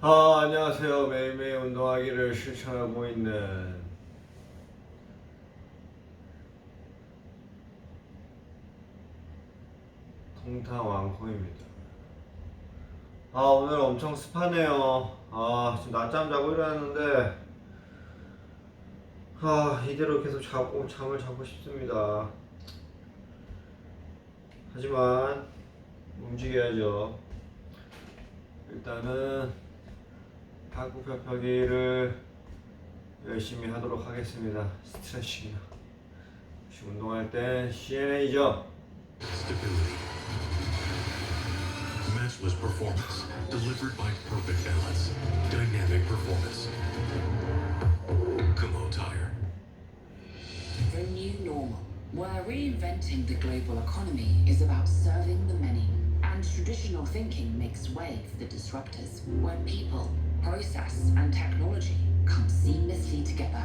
안녕하세요. 매일매일 운동하기를 실천하고 있는 통탕왕콩입니다. 오늘 엄청 습하네요. 지금 낮잠 자고 일어났는데, 이대로 계속 잠을 자고 싶습니다. 하지만, 움직여야죠. 일단은, 팔굽혀펴기를 열심히 하도록 하겠습니다. 스트레칭이요. 역시 운동할 땐 CNA죠. Stability. Matchless performance. Delivered by perfect balance. Dynamic performance. Kumho Tire. The new normal, where reinventing the global economy is about serving the many, and traditional thinking makes way for the disruptors, when people, process, and technology come seamlessly together.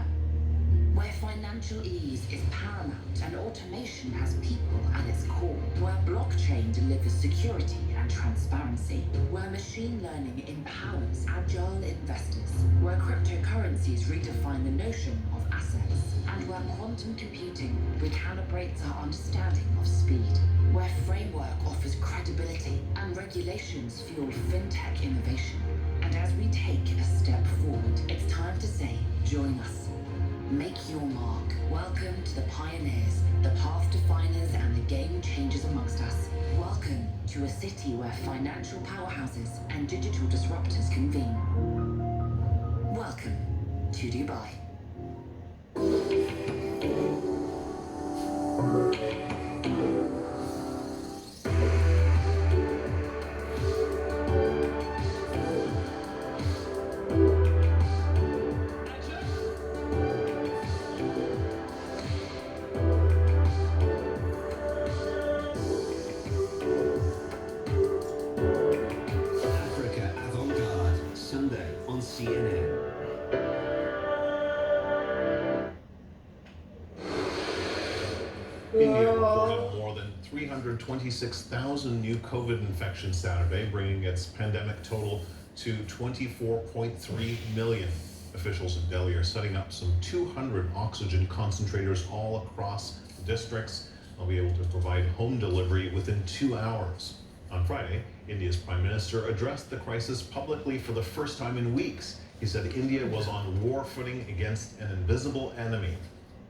Where financial ease is paramount and automation has people at its core. Where blockchain delivers security and transparency. Where machine learning empowers agile investors. Where cryptocurrencies redefine the notion of assets. And where quantum computing recalibrates our understanding of speed. Where framework offers credibility and regulations fuel fintech innovation. And as we take a step forward, it's time to say, join us. Make your mark. Welcome to the pioneers, the path definers, and the game changers amongst us. Welcome to a city where financial powerhouses and digital disruptors convene. Welcome to Dubai. Africa Avant-Garde, Sunday on CNN. India reported more than 326,000 new COVID infections Saturday, bringing its pandemic total to 24.3 million. Officials in Delhi are setting up some 200 oxygen concentrators all across the districts. They'll be able to provide home delivery within 2 hours. On Friday, India's Prime Minister addressed the crisis publicly for the first time in weeks. He said India was on war footing against an invisible enemy,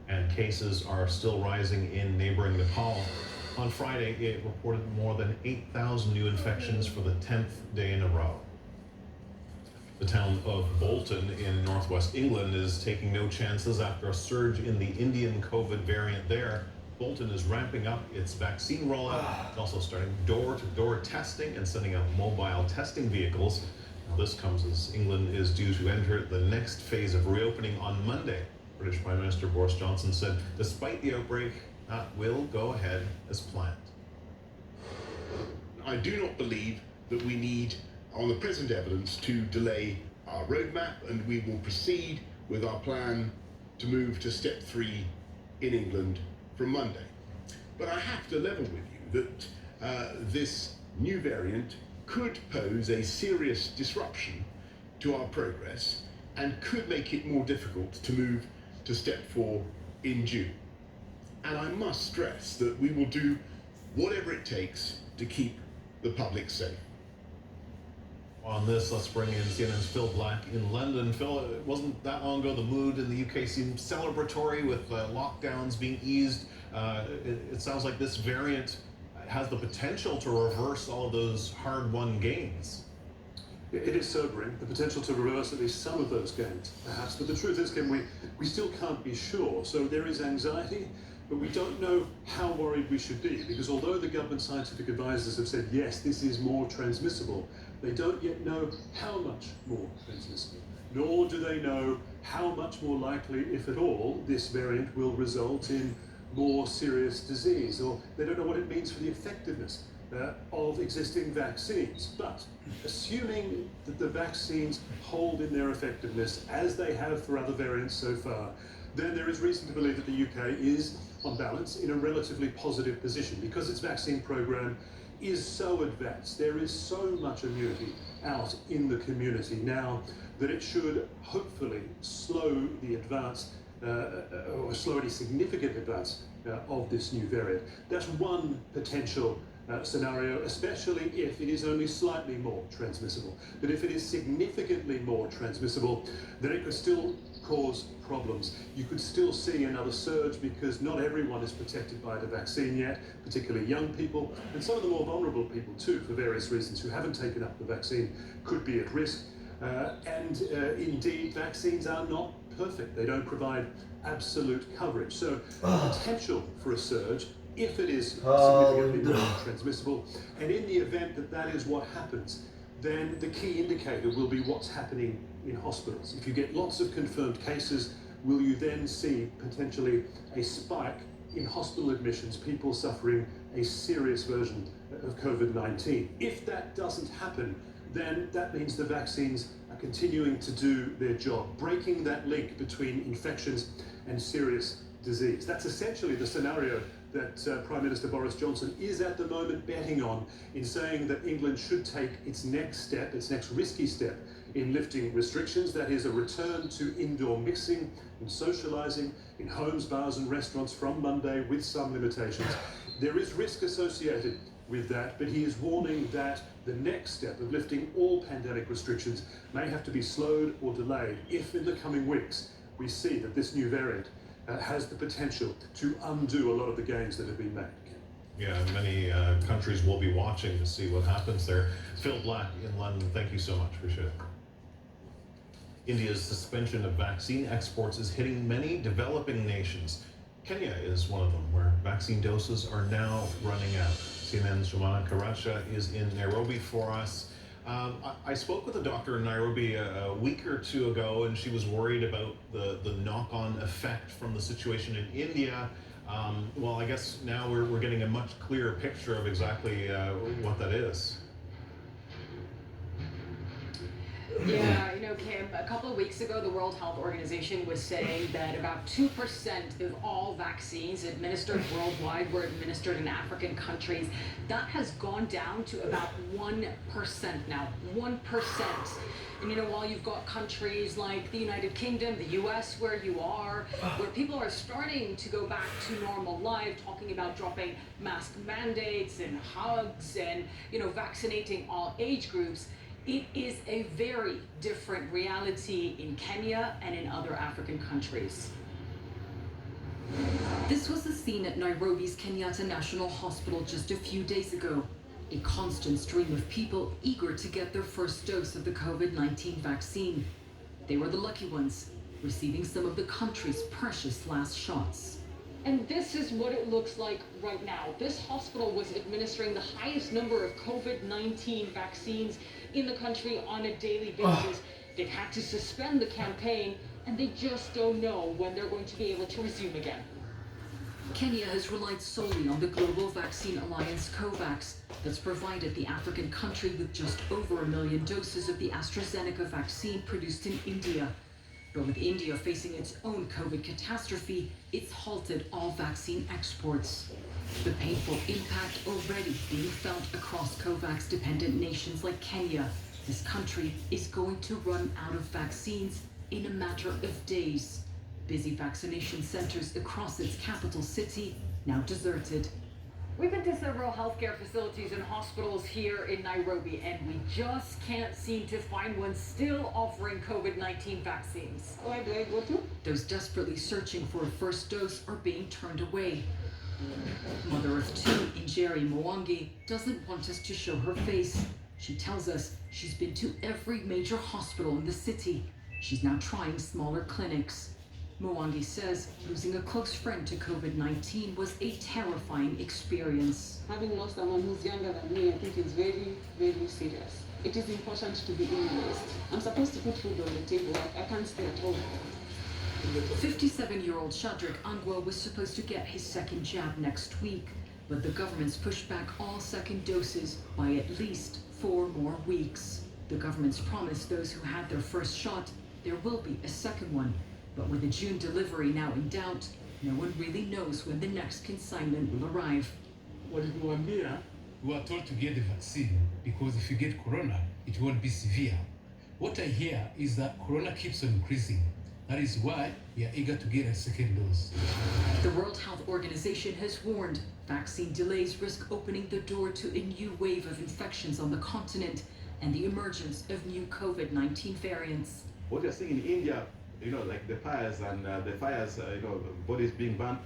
and cases are still rising in neighboring Nepal. On Friday, it reported more than 8,000 new infections for the 10th day in a row. The town of Bolton in northwest England is taking no chances after a surge in the Indian COVID variant there. Bolton is ramping up its vaccine rollout. It's also starting door-to-door testing and sending out mobile testing vehicles. Now, this comes as England is due to enter the next phase of reopening on Monday. British Prime Minister Boris Johnson said, despite the outbreak, that will go ahead as planned. I do not believe that we need, on the present evidence, to delay our roadmap, and we will proceed with our plan to move to step 3 in England from Monday. But I have to level with you that this new variant could pose a serious disruption to our progress and could make it more difficult to move to step 4 in June. And I must stress that we will do whatever it takes to keep the public safe. On this, let's bring in CNN's Phil Black in London. Phil, it wasn't that long ago the mood in the UK seemed celebratory with lockdowns being eased. It sounds like this variant has the potential to reverse all of those hard-won gains. It is sobering, the potential to reverse at least some of those gains, perhaps. But the truth is, Kim, we still can't be sure. So there is anxiety, but we don't know how worried we should be, because although the government scientific advisors have said, yes, this is more transmissible, they don't yet know how much more transmissible, nor do they know how much more likely, if at all, this variant will result in more serious disease, or they don't know what it means for the effectiveness of existing vaccines. But assuming that the vaccines hold in their effectiveness as they have for other variants so far, then there is reason to believe that the UK is, on balance, in a relatively positive position because its vaccine program is so advanced. There is so much immunity out in the community now that it should hopefully slow the advance, or slow any significant advance of this new variant. That's one potential scenario, especially if it is only slightly more transmissible. But if it is significantly more transmissible, then it could still cause problems. You could still see another surge because not everyone is protected by the vaccine yet, particularly young people, and some of the more vulnerable people too, for various reasons, who haven't taken up the vaccine could be at risk. Indeed, vaccines are not perfect. They don't provide absolute coverage. So the potential for a surge, if it is significantly more transmissible, and in the event that that is what happens, then the key indicator will be what's happening in hospitals. If you get lots of confirmed cases, will you then see potentially a spike in hospital admissions, people suffering a serious version of COVID-19? If that doesn't happen, then that means the vaccines are continuing to do their job, breaking that link between infections and serious disease. That's essentially the scenario that Prime Minister Boris Johnson is at the moment betting on in saying that England should take its next step, its next risky step in lifting restrictions. That is a return to indoor mixing and socialising in homes, bars and restaurants from Monday with some limitations. There is risk associated with that, but he is warning that the next step of lifting all pandemic restrictions may have to be slowed or delayed if in the coming weeks we see that this new variant has the potential to undo a lot of the gains that have been made. Yeah, many countries will be watching to see what happens there. Phil Black in London, thank you so much. Appreciate it. India's suspension of vaccine exports is hitting many developing nations. Kenya is one of them, where vaccine doses are now running out. CNN's Jumana Karacha is in Nairobi for us. I spoke with a doctor in Nairobi a week or two ago, and she was worried about the knock-on effect from the situation in India. Well, I guess now we're getting a much clearer picture of exactly what that is. Yeah, you know, Kim, a couple of weeks ago, the World Health Organization was saying that about 2% of all vaccines administered worldwide were administered in African countries. That has gone down to about 1% now, 1%. And you know, while you've got countries like the United Kingdom, the US, where you are, where people are starting to go back to normal life, talking about dropping mask mandates and hugs and, you know, vaccinating all age groups, it is a very different reality in Kenya and in other African countries. This was the scene at Nairobi's Kenyatta National Hospital just a few days ago. A constant stream of people eager to get their first dose of the COVID-19 vaccine. They were the lucky ones, receiving some of the country's precious last shots. And this is what it looks like right now. This hospital was administering the highest number of COVID-19 vaccines in the country on a daily basis. They've had to suspend the campaign, and they just don't know when they're going to be able to resume again. Kenya has relied solely on the global vaccine alliance COVAX that's provided the African country with just over 1 million doses of the AstraZeneca vaccine produced in India. But with India facing its own COVID catastrophe, it's halted all vaccine exports. The painful impact already being felt across COVAX-dependent nations like Kenya. This country is going to run out of vaccines in a matter of days. Busy vaccination centers across its capital city now deserted. We've been to several healthcare facilities and hospitals here in Nairobi, and we just can't seem to find one still offering COVID-19 vaccines. Where do I go to? Those desperately searching for a first dose are being turned away. Mother of two, Injeri Mwangi, doesn't want us to show her face. She tells us she's been to every major hospital in the city. She's now trying smaller clinics. Mwangi says losing a close friend to COVID-19 was a terrifying experience. Having lost someone who's younger than me, I think is very, very serious. It is important to be immunized. I'm supposed to put food on the table. I can't stay at home. 57-year-old Shadrach Angwa was supposed to get his second jab next week, but the government's pushed back all second doses by at least 4 more weeks. The government's promised those who had their first shot there will be a second one. But with the June delivery now in doubt, no one really knows when the next consignment will arrive. Walituambia we were told to get the vaccine because if you get corona, it won't be severe. What I hear is that corona keeps on increasing. That is why we are eager to get a second dose. The World Health Organization has warned vaccine delays risk opening the door to a new wave of infections on the continent and the emergence of new COVID-19 variants. What you're seeing in India, like the fires and bodies being burned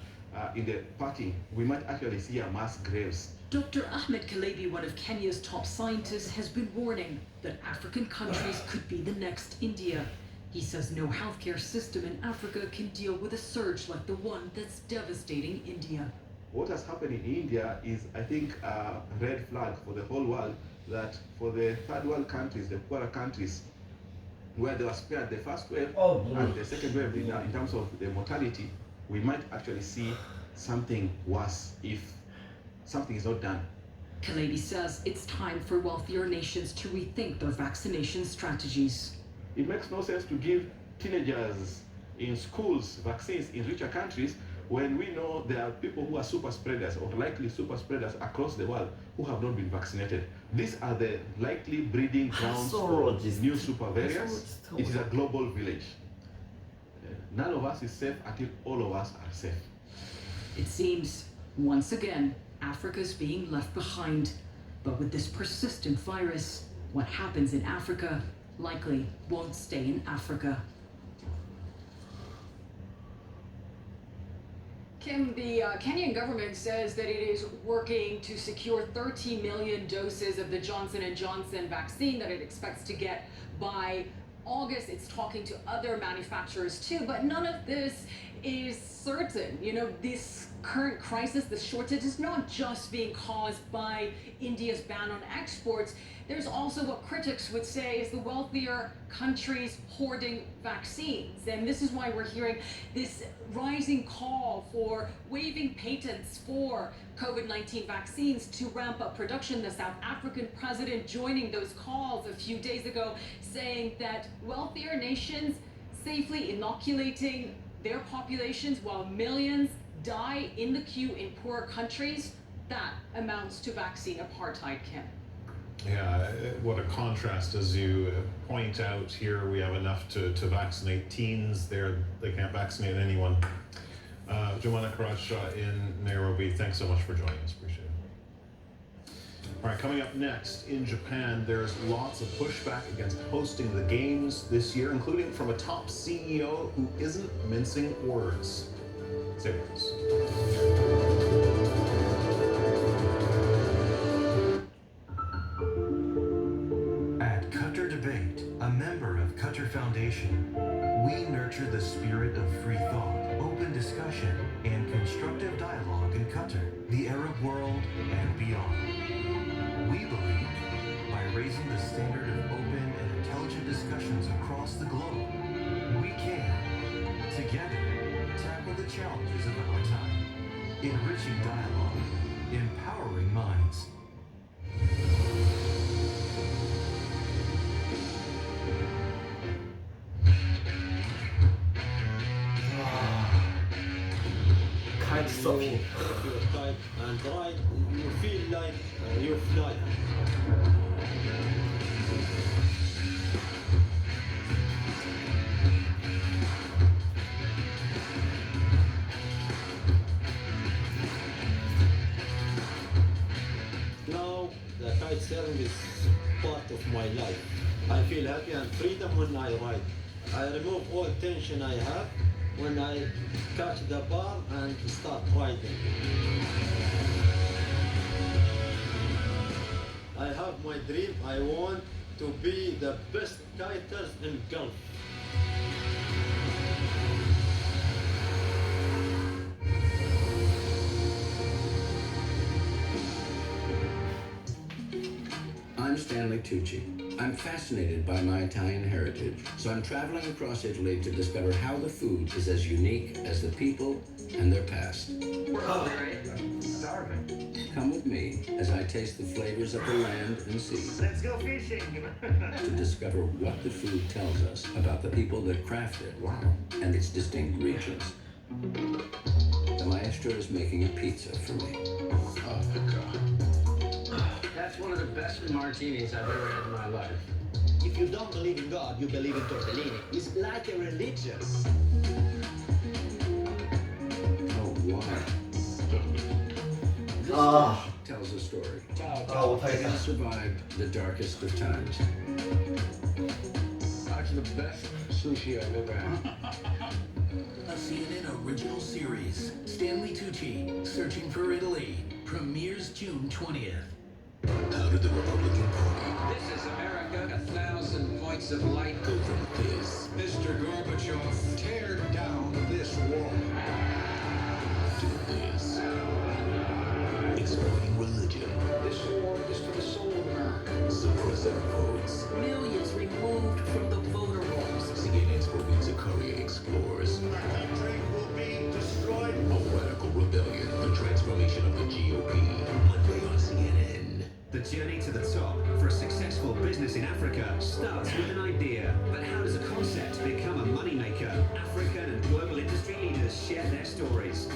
in the party, we might actually see a mass graves. Dr. Ahmed Kalebi, one of Kenya's top scientists, has been warning that African countries could be the next India. He says no healthcare system in Africa can deal with a surge like the one that's devastating India. What has happened in India is, I think, a red flag for the whole world, that for the third world countries, the poorer countries, where they were spared the first wave and the second wave in terms of the mortality, we might actually see something worse if something is not done. Kalebi says it's time for wealthier nations to rethink their vaccination strategies. It makes no sense to give teenagers in schools vaccines in richer countries when we know there are people who are super spreaders or likely super spreaders across the world who have not been vaccinated. These are the likely breeding grounds for new super variants. It is a global village. None of us is safe until all of us are safe. It seems, once again, Africa's being left behind. But with this persistent virus, what happens in Africa likely won't stay in Africa. Kim, the Kenyan government says that it is working to secure 30 million doses of the Johnson & Johnson vaccine that it expects to get by August. It's talking to other manufacturers too, but none of this is certain. This current crisis, the shortage, is not just being caused by India's ban on exports. There's also what critics would say is the wealthier countries hoarding vaccines. And this is why we're hearing this rising call for waiving patents for COVID-19 vaccines to ramp up production. The South African president joining those calls a few days ago, saying that wealthier nations safely inoculating their populations while millions die in the queue in poorer countries, that amounts to vaccine apartheid, Kim. Yeah, what a contrast. As you point out here, we have enough to vaccinate teens. They can't vaccinate anyone. Jumana Karaj in Nairobi, thanks so much for joining us. Appreciate it. All right, coming up next, in Japan, there's lots of pushback against hosting the games this year, including from a top CEO who isn't mincing words. Stay with us. At Qatar Debate, a member of Qatar Foundation, we nurture the spirit of free thought, open discussion, and constructive dialogue in Qatar, the Arab world, and beyond. We believe by raising the standard of open and intelligent discussions across the globe, we can, together, tackle the challenges of our time, enriching dialogue, empowering minds. Kitesurfing. Your kite and ride, you feel like you fly. Now the kite surfing is part of my life. I feel happy and freedom when I ride. I remove all tension I have when I catch the bar and start riding. I have my dream. I want to be the best kiters in Gulf. I'm Stanley Tucci. I'm fascinated by my Italian heritage, so I'm traveling across Italy to discover how the food is as unique as the people and their past. We're hungry. Starving. Come with me as I taste the flavors of the land and sea. Let's go fishing. To discover what the food tells us about the people that craft it and its distinct regions. The maestro is making a pizza for me. Oh, God. That's one of the best martinis I've ever had in my life. If you don't believe in God, you believe in tortellini. It's like a religion. Oh, wow. This Ah. dish tells a story. 아, It 못하겠다. has survived the darkest of times. That's the best sushi I've ever had. A CNN original series, Stanley Tucci, Searching for Italy, premieres June 20th. How did the Republican Party This is America, 1,000 points of light. go from this Mr. Gorbachev, tear down this wall. to this? Exploiting religion, This war is for the soul of America. suppressing votes. Millions removed from the voter rolls. CNN's Provincia Korea explores My country will be destroyed. a radical rebellion, the transformation of the GOP. Monday on CNN. The journey to the top for a successful business in Africa starts with an idea. But how does a concept become a moneymaker? African and global industry leaders share their stories.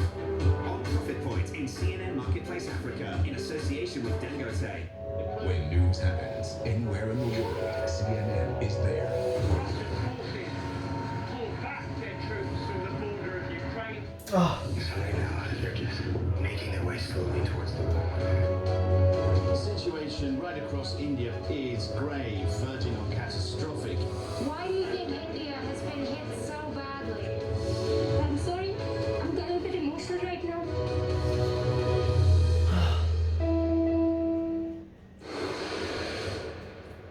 On Profit Point in CNN Marketplace Africa in association with Dangote. When news happens anywhere in the world, CNN is there. Pull back their troops from the border of Ukraine. 아, So right now, they're just making their way slowly towards the border. The situation right across India is grave, verging on catastrophic. Why do you think India has been hit so badly? I'm sorry, I'm getting a bit emotional right now.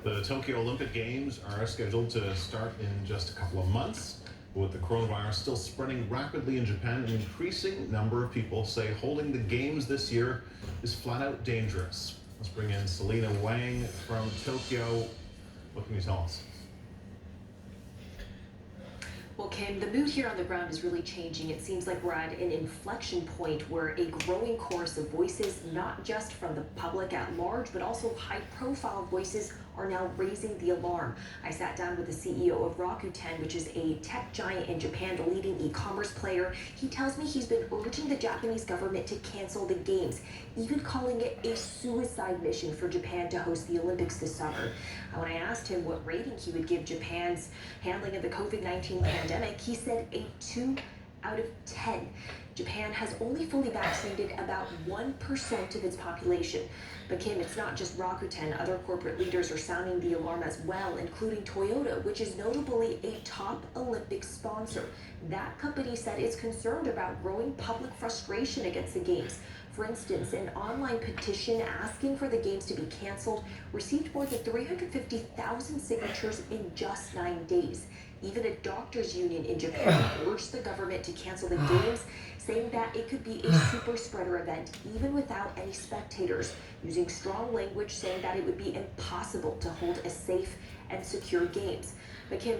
The Tokyo Olympic Games are scheduled to start in just a couple of months. With the coronavirus still spreading rapidly in Japan, an increasing number of people say holding the games this year is flat out dangerous. Let's bring in Selena Wang from Tokyo. What can you tell us? Well, Kim, the mood here on the ground is really changing. It seems like we're at an inflection point where a growing chorus of voices, not just from the public at large, but also high-profile voices, are now raising the alarm. I sat down with the CEO of Rakuten, which is a tech giant in Japan, the leading e-commerce player. He tells me he's been urging the Japanese government to cancel the games, even calling it a suicide mission for Japan to host the Olympics this summer. When I asked him what rating he would give Japan's handling of the COVID-19 pandemic, he said a 2 out of 10. Japan has only fully vaccinated about 1% of its population. But Kim, it's not just Rakuten. Other corporate leaders are sounding the alarm as well, including Toyota, which is notably a top Olympic sponsor. That company said it's concerned about growing public frustration against the games. For instance, an online petition asking for the games to be canceled received more than 350,000 signatures in just 9 days. Even a doctors' union in Japan urged the government to cancel the games, saying that it could be a super spreader event even without any spectators, using strong language saying that it would be impossible to hold a safe and secure games. But Kim,